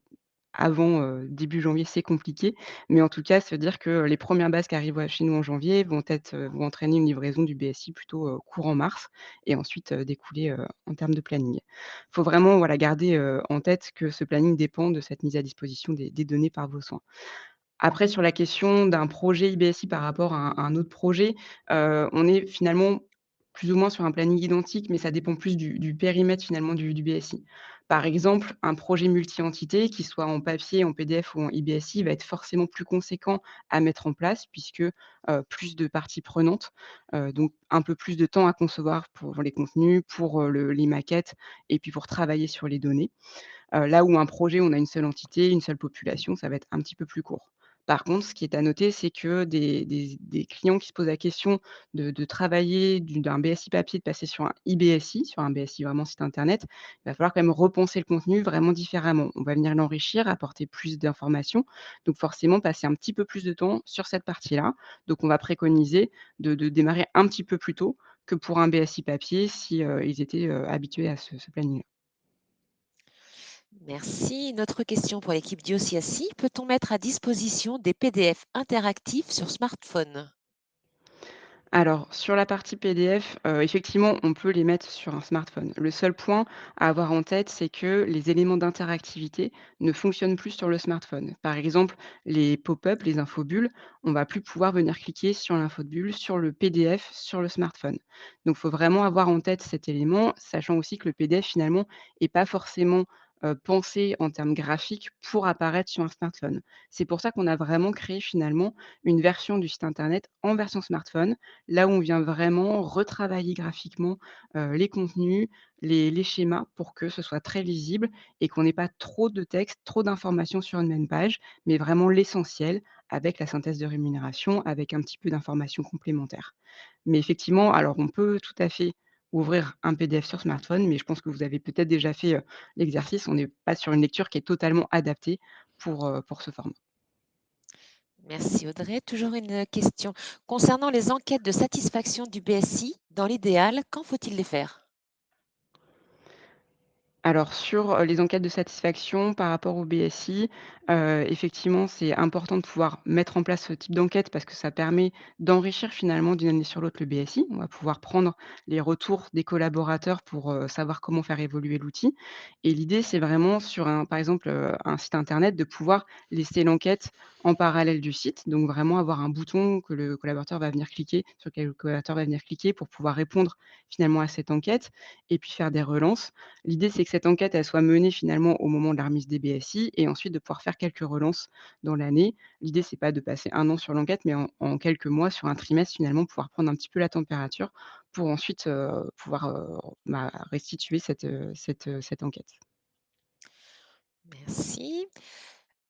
Speaker 3: avant, début janvier, c'est compliqué, mais en tout cas, se dire que les premières bases qui arrivent, chez nous en janvier vont entraîner une livraison du BSI plutôt, courant mars et ensuite, découler, en termes de planning. Il faut vraiment, voilà, garder, en tête que ce planning dépend de cette mise à disposition des données par vos soins. Après sur la question d'un projet IBSI par rapport à un autre projet, on est finalement plus ou moins sur un planning identique, mais ça dépend plus du périmètre finalement du BSI. Par exemple, un projet multi-entité, qu'il soit en papier, en PDF ou en IBSI, va être forcément plus conséquent à mettre en place puisque, plus de parties prenantes, donc un peu plus de temps à concevoir pour les contenus, pour, les maquettes et puis pour travailler sur les données. Là où un projet, on a une seule entité, une seule population, ça va être un petit peu plus court. Par contre, ce qui est à noter, c'est que des clients qui se posent la question de travailler d'un BSI papier, de passer sur un IBSI, sur un BSI vraiment site internet, il va falloir quand même repenser le contenu vraiment différemment. On va venir l'enrichir, apporter plus d'informations, donc forcément passer un petit peu plus de temps sur cette partie-là. Donc on va préconiser de démarrer un petit peu plus tôt que pour un BSI papier si, ils étaient, habitués à ce planning-là.
Speaker 1: Merci. Une autre question pour l'équipe d'IOCACI. Peut-on mettre à disposition des PDF interactifs sur smartphone?
Speaker 3: Alors, sur la partie PDF, effectivement, on peut les mettre sur un smartphone. Le seul point à avoir en tête, c'est que les éléments d'interactivité ne fonctionnent plus sur le smartphone. Par exemple, les pop-up, les infobules, on va plus pouvoir venir cliquer sur l'infobulle, sur le PDF, sur le smartphone. Donc, il faut vraiment avoir en tête cet élément, sachant aussi que le PDF, finalement, est pas forcément, pensé en termes graphiques pour apparaître sur un smartphone. C'est pour ça qu'on a vraiment créé, finalement, une version du site internet en version smartphone, là où on vient vraiment retravailler graphiquement, les contenus, les schémas pour que ce soit très lisible et qu'on n'ait pas trop de texte, trop d'informations sur une même page, mais vraiment l'essentiel avec la synthèse de rémunération, avec un petit peu d'informations complémentaires. Mais effectivement, alors on peut tout à fait ouvrir un PDF sur smartphone, mais je pense que vous avez peut-être déjà fait, l'exercice. On n'est pas sur une lecture qui est totalement adaptée pour ce format.
Speaker 1: Merci Audrey. Toujours une question. Concernant les enquêtes de satisfaction du BSI, dans l'idéal, quand faut-il les faire?
Speaker 3: Alors sur, les enquêtes de satisfaction par rapport au BSI, effectivement, c'est important de pouvoir mettre en place ce type d'enquête parce que ça permet d'enrichir finalement d'une année sur l'autre le BSI. On va pouvoir prendre les retours des collaborateurs pour, savoir comment faire évoluer l'outil et l'idée, c'est vraiment sur un par exemple, un site internet de pouvoir laisser l'enquête en parallèle du site. Donc vraiment avoir un bouton que le collaborateur va venir cliquer sur lequel le collaborateur va venir cliquer pour pouvoir répondre finalement à cette enquête et puis faire des relances. L'idée, c'est que cette enquête, elle soit menée finalement au moment de la remise des BSI et ensuite de pouvoir faire quelques relances dans l'année. L'idée, c'est pas de passer un an sur l'enquête, mais en quelques mois, sur un trimestre, finalement, pouvoir prendre un petit peu la température pour ensuite, pouvoir, restituer cette enquête.
Speaker 1: Merci.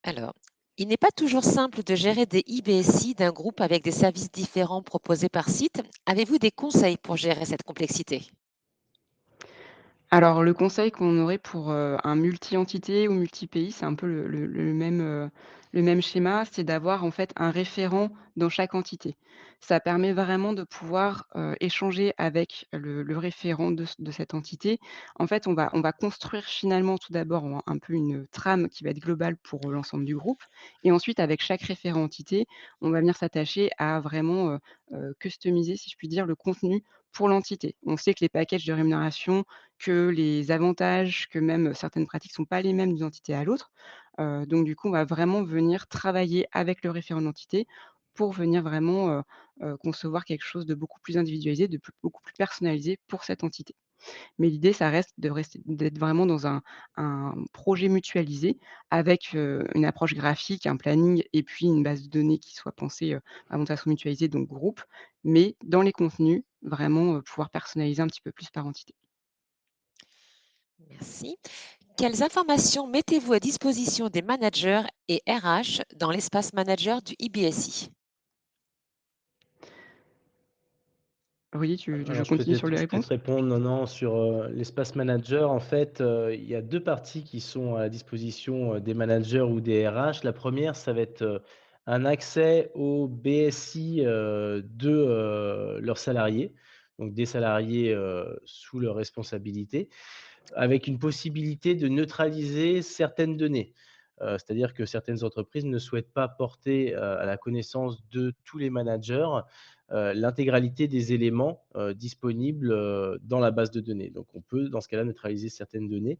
Speaker 1: Alors, il n'est pas toujours simple de gérer des IBSI d'un groupe avec des services différents proposés par site. Avez-vous des conseils pour gérer cette complexité?
Speaker 3: Alors le conseil qu'on aurait pour, un multi-entité ou multi-pays, c'est un peu le même schéma, c'est d'avoir en fait un référent dans chaque entité. Ça permet vraiment de pouvoir, échanger avec le référent de cette entité. En fait, on va construire finalement tout d'abord un peu une trame qui va être globale pour l'ensemble du groupe et ensuite avec chaque référent entité, on va venir s'attacher à vraiment, customiser, si je puis dire, le contenu pour l'entité. On sait que les packages de rémunération que les avantages, que même certaines pratiques sont pas les mêmes d'une entité à l'autre. Donc du coup, on va vraiment venir travailler avec le référent d'entité pour venir vraiment, concevoir quelque chose de beaucoup plus individualisé, beaucoup plus personnalisé pour cette entité. Mais l'idée, ça reste de rester d'être vraiment dans un projet mutualisé avec, une approche graphique, un planning et puis une base de données qui soit pensée, vraiment de façon mutualisée, donc groupe. Mais dans les contenus, vraiment, pouvoir personnaliser un petit peu plus par entité.
Speaker 1: Merci. Quelles informations mettez-vous à disposition des managers et RH dans l'espace manager du IBSI?
Speaker 3: Oui, je
Speaker 2: Alors
Speaker 3: continue sur les
Speaker 2: je peux te
Speaker 3: réponses?
Speaker 2: répondre, non, non, sur, l'espace manager. En fait, il y a 2 parties qui sont à la disposition, des managers ou des RH. La première, ça va être, un accès au BSI, de, leurs salariés, donc des salariés, sous leur responsabilité, avec une possibilité de neutraliser certaines données. C'est-à-dire que certaines entreprises ne souhaitent pas porter, à la connaissance de tous les managers, l'intégralité des éléments, disponibles, dans la base de données. Donc on peut, dans ce cas-là, neutraliser certaines données.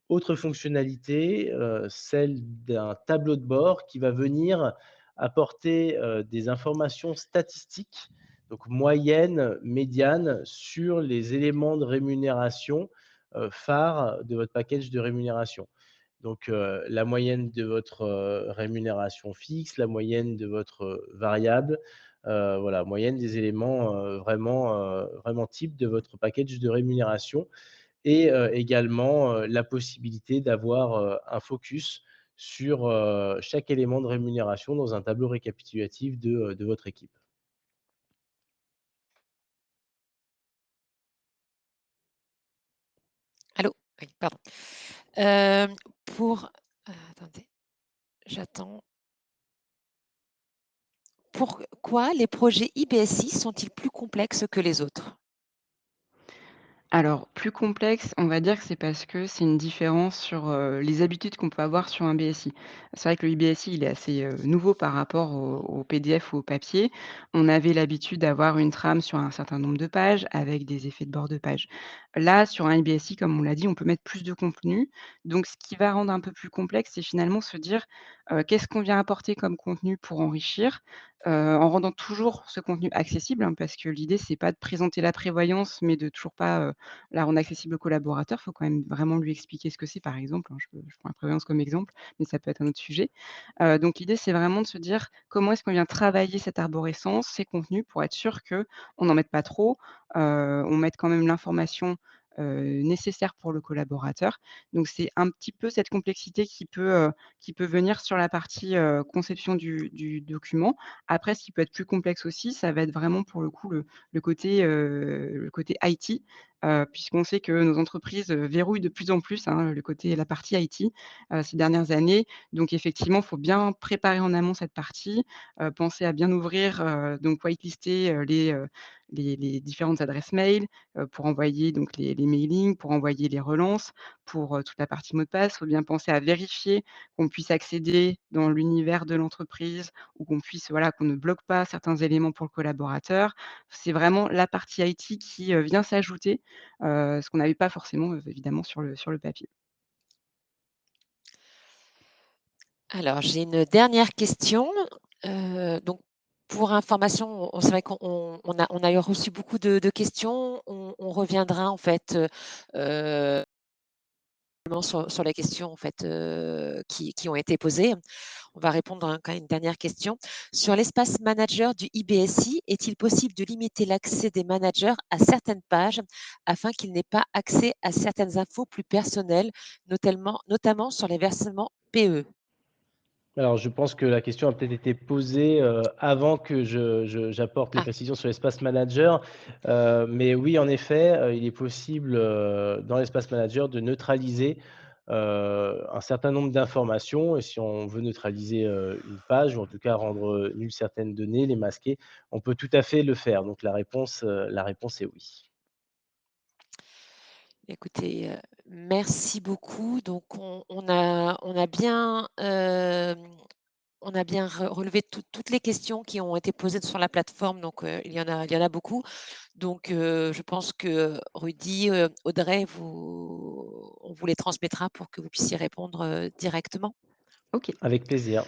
Speaker 2: Autre fonctionnalité, celle d'un tableau de bord qui va venir apporter, des informations statistiques, donc moyennes, médianes, sur les éléments de rémunération, phares de votre package de rémunération. Donc, la moyenne de votre, rémunération fixe, la moyenne de votre, variable, voilà, moyenne des éléments, vraiment types de votre package de rémunération et également, la possibilité d'avoir, un focus sur, chaque élément de rémunération dans un tableau récapitulatif de votre équipe.
Speaker 1: Allô? Oui, pardon. Hem, pour attendez, j'attends. Pourquoi les projets IBSI sont-ils plus complexes que les autres?
Speaker 3: Alors, plus complexe, on va dire que c'est parce que c'est une différence sur, les habitudes qu'on peut avoir sur un BSI. C'est vrai que le IBSI, il est assez, nouveau par rapport au PDF ou au papier. On avait l'habitude d'avoir une trame sur un certain nombre de pages avec des effets de bord de page. Là, sur un IBSI, comme on l'a dit, on peut mettre plus de contenu. Donc ce qui va rendre un peu plus complexe, c'est finalement se dire, qu'est-ce qu'on vient apporter comme contenu pour enrichir? En rendant toujours ce contenu accessible, hein, parce que l'idée, c'est pas de présenter la prévoyance, mais de toujours pas, la rendre accessible au collaborateur. Il faut quand même vraiment lui expliquer ce que c'est, par exemple, hein. Je prends la prévoyance comme exemple, mais ça peut être un autre sujet. Donc l'idée, c'est vraiment de se dire: «Comment est-ce qu'on vient travailler cette arborescence, ces contenus pour être sûr qu'on n'en mette pas trop, on mette quand même l'information, nécessaire pour le collaborateur». Donc c'est un petit peu cette complexité qui peut venir sur la partie, conception du document. Après, ce qui peut être plus complexe aussi, ça va être vraiment pour le coup le côté IT, puisqu'on sait que nos entreprises, verrouillent de plus en plus, hein, la partie IT, ces dernières années. Donc effectivement, il faut bien préparer en amont cette partie, penser à bien ouvrir, donc whitelister, les différentes adresses mail, pour envoyer donc les mailings, pour envoyer les relances, pour, toute la partie mot de passe. Il faut bien penser à vérifier qu'on puisse accéder dans l'univers de l'entreprise ou qu'on puisse voilà, qu'on ne bloque pas certains éléments pour le collaborateur. C'est vraiment la partie IT qui, vient s'ajouter, ce qu'on n'avait pas forcément, évidemment sur le papier.
Speaker 1: Alors, j'ai une dernière question. Donc, pour information, c'est vrai qu'on a reçu beaucoup de questions. On reviendra en fait sur les questions en fait qui ont été posées. On va répondre à une dernière question. Sur l'espace manager du IBSI, est-il possible de limiter l'accès des managers à certaines pages afin qu'ils n'aient pas accès à certaines infos plus personnelles, notamment sur les versements PE?
Speaker 2: Alors, je pense que la question a peut-être été posée, avant que j'apporte les
Speaker 1: Ah,
Speaker 2: précisions sur l'espace manager. Mais oui, en effet, il est possible, dans l'espace manager de neutraliser, un certain nombre d'informations et si on veut neutraliser, une page ou en tout cas rendre, nulles certaines données, les masquer, on peut tout à fait le faire. Donc la réponse est oui.
Speaker 1: écoutez, merci beaucoup. Donc on a bien relevé toutes les questions qui ont été posées sur la plateforme, donc il y en a beaucoup. Donc je pense que Rudy, Audrey, on vous les transmettra pour que vous puissiez répondre directement.
Speaker 3: OK.
Speaker 2: Avec plaisir.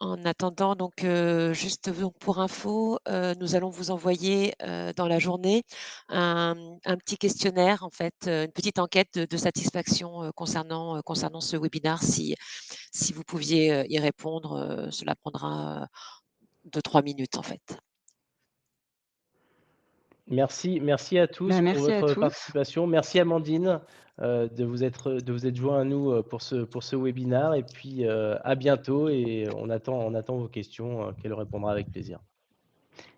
Speaker 1: En attendant, donc juste donc pour info, nous allons vous envoyer dans la journée un petit questionnaire, en fait, une petite enquête de satisfaction concernant ce webinaire. Si vous pouviez y répondre, cela prendra 2-3 minutes, en fait.
Speaker 2: Merci à tous
Speaker 3: Bah,
Speaker 2: pour
Speaker 3: merci à
Speaker 2: votre
Speaker 3: tous.
Speaker 2: participation. Merci Amandine, de vous être joint à nous, pour ce webinaire et puis, à bientôt et on attend vos questions, qu'elle répondra avec plaisir.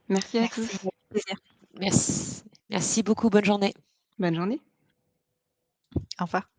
Speaker 3: Merci à
Speaker 4: Merci,
Speaker 3: tous.
Speaker 4: avec plaisir.
Speaker 1: Merci beaucoup, bonne journée.
Speaker 3: Bonne journée.
Speaker 4: Au revoir.